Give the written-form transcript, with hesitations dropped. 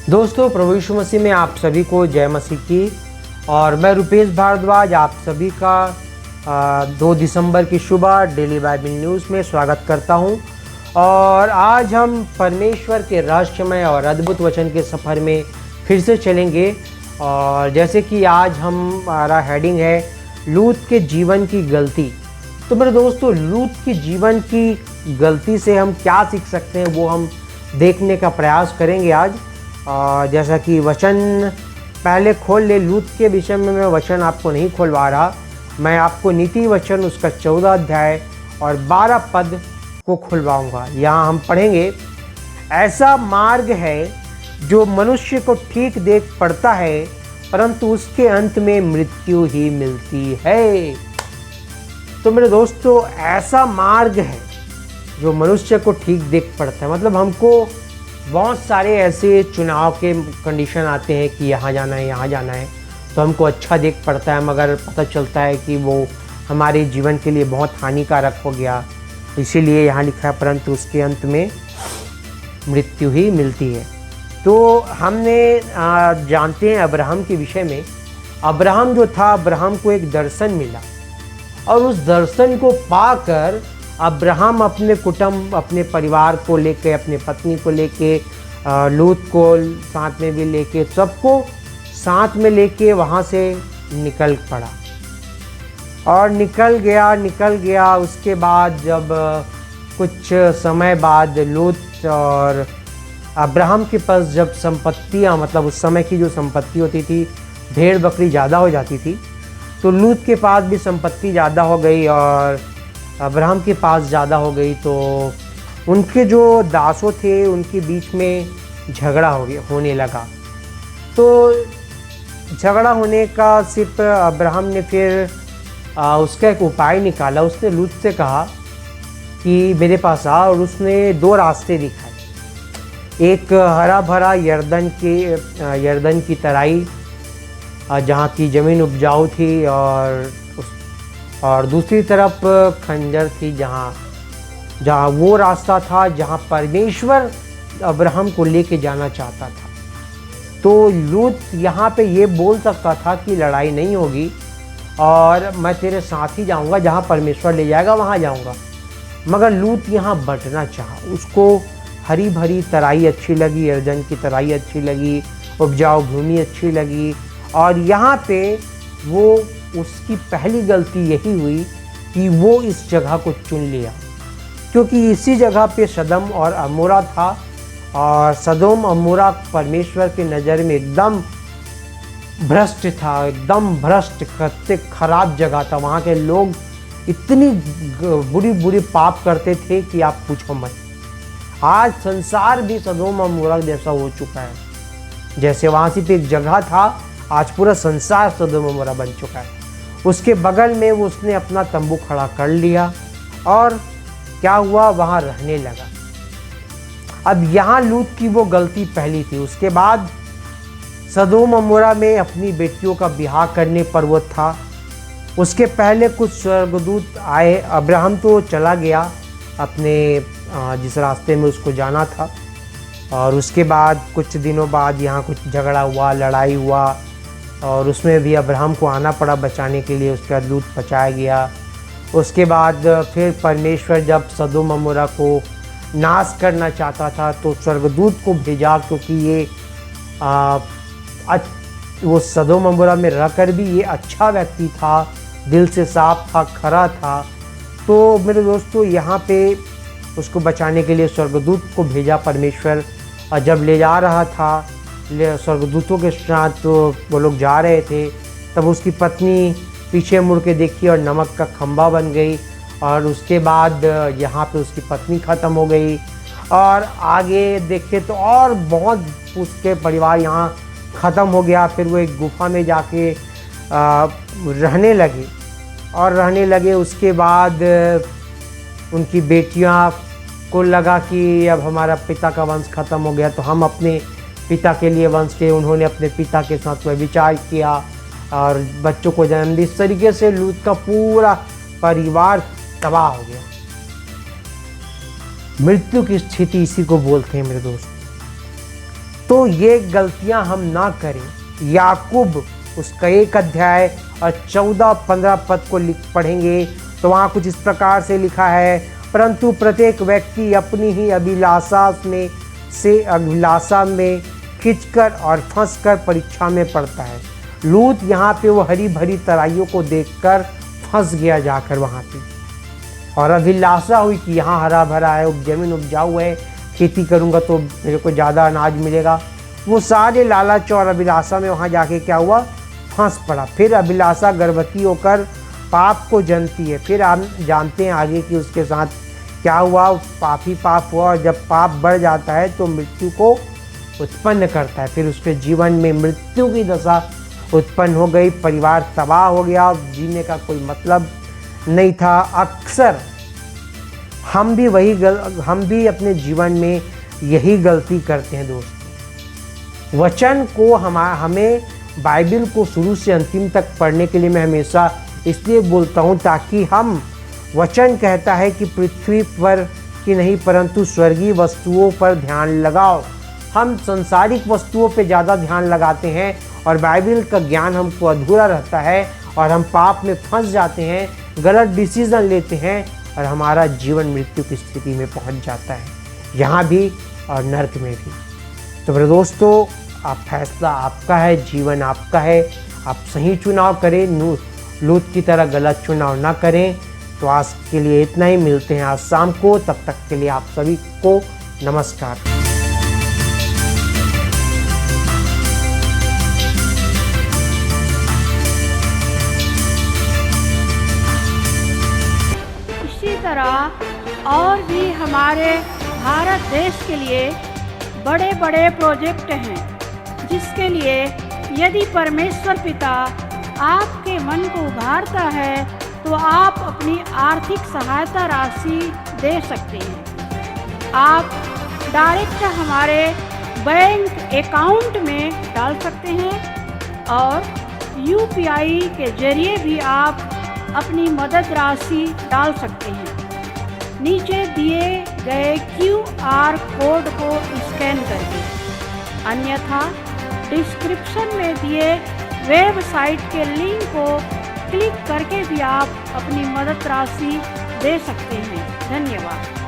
दोस्तों, प्रभु यीशु मसीह में आप सभी को जय मसीह की। और मैं रुपेश भारद्वाज आप सभी का 2 दिसंबर की सुबह डेली बाइबल न्यूज़ में स्वागत करता हूं। और आज हम परमेश्वर के रहस्यमय और अद्भुत वचन के सफ़र में फिर से चलेंगे। और जैसे कि आज हमारा हेडिंग है लूत के जीवन की गलती। तो मेरे दोस्तों, लूत के जीवन की गलती से हम क्या सीख सकते हैं वो हम देखने का प्रयास करेंगे आज। जैसा कि वचन पहले खोल ले, लूत के विषय में मैं वचन आपको नहीं खोलवा रहा, मैं आपको नीति वचन उसका 14 अध्याय और 12 पद को खुलवाऊंगा। यहाँ हम पढ़ेंगे, ऐसा मार्ग है जो मनुष्य को ठीक देख पड़ता है परंतु उसके अंत में मृत्यु ही मिलती है। तो मेरे दोस्तों, ऐसा मार्ग है जो मनुष्य को ठीक देख पड़ता है, मतलब हमको बहुत सारे ऐसे चुनाव के कंडीशन आते हैं कि यहाँ जाना है यहाँ जाना है, तो हमको अच्छा देख पड़ता है, मगर पता चलता है कि वो हमारे जीवन के लिए बहुत हानिकारक हो गया। इसीलिए यहाँ लिखा है परंतु उसके अंत में मृत्यु ही मिलती है। तो हमने जानते हैं अब्राहम के विषय में। अब्राहम जो था, अब्राहम को एक दर्शन मिला और उस दर्शन को पाकर अब्राहम अपने कुटुंब, अपने परिवार को लेके, अपने पत्नी को लेके, लूत को साथ में भी लेके, सबको साथ में लेके वहाँ से निकल पड़ा और निकल गया। उसके बाद जब कुछ समय बाद लूत और अब्राहम के पास जब संपत्तियाँ, मतलब उस समय की जो संपत्ति होती थी, भेड़ बकरी ज़्यादा हो जाती थी, तो लूत के पास भी संपत्ति ज़्यादा हो गई और अब्राहम के पास ज़्यादा हो गई। तो उनके जो दासों थे उनके बीच में झगड़ा होने लगा। तो झगड़ा होने का सिर्फ अब्राहम ने फिर उसका एक उपाय निकाला। उसने लूत से कहा कि मेरे पास आ, और उसने 2 रास्ते दिखाए। एक हरा भरा यर्दन की तराई जहाँ की ज़मीन उपजाऊ थी, और दूसरी तरफ खंजर थी, जहाँ वो रास्ता था जहाँ परमेश्वर अब्राहम को लेके जाना चाहता था। तो लूत यहाँ पे ये बोल सकता था कि लड़ाई नहीं होगी और मैं तेरे साथ ही जाऊँगा, जहाँ परमेश्वर ले जाएगा वहाँ जाऊँगा। मगर लूत यहाँ बटना चाहा। उसको हरी भरी तराई अच्छी लगी, यर्दन की तराई अच्छी लगी, उपजाऊ भूमि अच्छी लगी। और यहाँ पे वो, उसकी पहली गलती यही हुई कि वो इस जगह को चुन लिया, क्योंकि इसी जगह पे सदम और अमोरा था। और सदोम अमोरा परमेश्वर की नज़र में एकदम भ्रष्ट था, एकदम भ्रष्ट, खराब जगह था। वहाँ के लोग इतनी बुरी पाप करते थे कि आप पूछो मत। आज संसार भी सदोम अमोरा जैसा हो चुका है। जैसे वहाँ सिर्फ एक जगह था, आज पूरा संसार सदोम अमोरा बन चुका है। उसके बगल में उसने अपना तंबू खड़ा कर लिया और क्या हुआ, वहाँ रहने लगा। अब यहाँ लूत की वो गलती पहली थी। उसके बाद सदोम अमोरा में अपनी बेटियों का ब्याह करने पर वो था। उसके पहले कुछ स्वर्गदूत आए। अब्राहम तो चला गया अपने जिस रास्ते में उसको जाना था, और उसके बाद कुछ दिनों बाद यहाँ कुछ झगड़ा हुआ, लड़ाई हुआ, और उसमें भी अब्राहम को आना पड़ा बचाने के लिए। उसके बाद लूत बचाया गया। उसके बाद फिर परमेश्वर जब सदोम अमोरा को नाश करना चाहता था तो स्वर्गदूत को भेजा, क्योंकि ये वो सदोम अमोरा में रहकर भी ये अच्छा व्यक्ति था, दिल से साफ था, खरा था। तो मेरे दोस्तों, यहाँ पे उसको बचाने के लिए स्वर्गदूत को भेजा परमेश्वर। और जब ले जा रहा था, स्वर्गदूतों के साथ तो वो लोग जा रहे थे, तब उसकी पत्नी पीछे मुड़ के देखी और नमक का खंभा बन गई। और उसके बाद यहाँ पे उसकी पत्नी ख़त्म हो गई। और आगे देखे तो और बहुत उसके परिवार यहाँ ख़त्म हो गया। फिर वो एक गुफा में जाके रहने लगे। उसके बाद उनकी बेटियाँ को लगा कि अब हमारा पिता का वंश ख़त्म हो गया, तो हम अपने पिता के लिए वंश के, उन्होंने अपने पिता के साथ व्यभिचार किया और बच्चों को जन्म दिया। इस तरीके से लूत का पूरा परिवार तबाह हो गया। मृत्यु की स्थिति इसी को बोलते हैं मेरे दोस्त। तो ये गलतियां हम ना करें। याकूब उसका 1 अध्याय और 14-15 पद को पढ़ेंगे तो वहाँ कुछ इस प्रकार से लिखा है, परंतु प्रत्येक व्यक्ति अपनी ही अभिलाषा में खिंचकर और फंसकर परीक्षा में पड़ता है। लूत यहाँ पे वो हरी भरी तराइयों को देखकर फंस गया जाकर वहाँ पे, और अभिलाषा हुई कि यहाँ हरा भरा है, जमीन उपजाऊ है, खेती करूँगा तो मेरे को ज़्यादा अनाज मिलेगा। वो सारे लालच और अभिलाषा में वहाँ जाके क्या हुआ, फंस पड़ा। फिर अभिलाषा गर्भवती होकर पाप को जनती है। फिर आप जानते हैं आगे कि उसके साथ क्या हुआ, पाप ही पाप हुआ, और जब पाप बढ़ जाता है तो मृत्यु को उत्पन्न करता है। फिर उसके जीवन में मृत्यु की दशा उत्पन्न हो गई, परिवार तबाह हो गया, जीने का कोई मतलब नहीं था। अक्सर हम भी अपने जीवन में यही गलती करते हैं दोस्तों। वचन को हमें बाइबल को शुरू से अंतिम तक पढ़ने के लिए मैं हमेशा इसलिए बोलता हूँ ताकि हम, वचन कहता है कि पृथ्वी पर की नहीं परंतु स्वर्गीय वस्तुओं पर ध्यान लगाओ। हम संसारिक वस्तुओं पे ज़्यादा ध्यान लगाते हैं और बाइबल का ज्ञान हमको अधूरा रहता है और हम पाप में फंस जाते हैं, गलत डिसीज़न लेते हैं और हमारा जीवन मृत्यु की स्थिति में पहुंच जाता है, यहाँ भी और नरक में भी। तो मेरे दोस्तों, आप फैसला आपका है, जीवन आपका है, आप सही चुनाव करें, लूत की तरह गलत चुनाव ना करें। तो आज के लिए इतना ही, मिलते हैं आज शाम को, तब तक के लिए आप सभी को नमस्कार। इसी तरह और भी हमारे भारत देश के लिए बड़े बड़े प्रोजेक्ट हैं, जिसके लिए यदि परमेश्वर पिता आपके मन को उभारता है तो आप अपनी आर्थिक सहायता राशि दे सकते हैं। आप डायरेक्ट हमारे बैंक अकाउंट में डाल सकते हैं और UPI के जरिए भी आप अपनी मदद राशि डाल सकते हैं। नीचे दिए गए QR कोड को स्कैन करके, अन्यथा डिस्क्रिप्शन में दिए वेबसाइट के लिंक को क्लिक करके भी आप अपनी मदद राशि दे सकते हैं। धन्यवाद।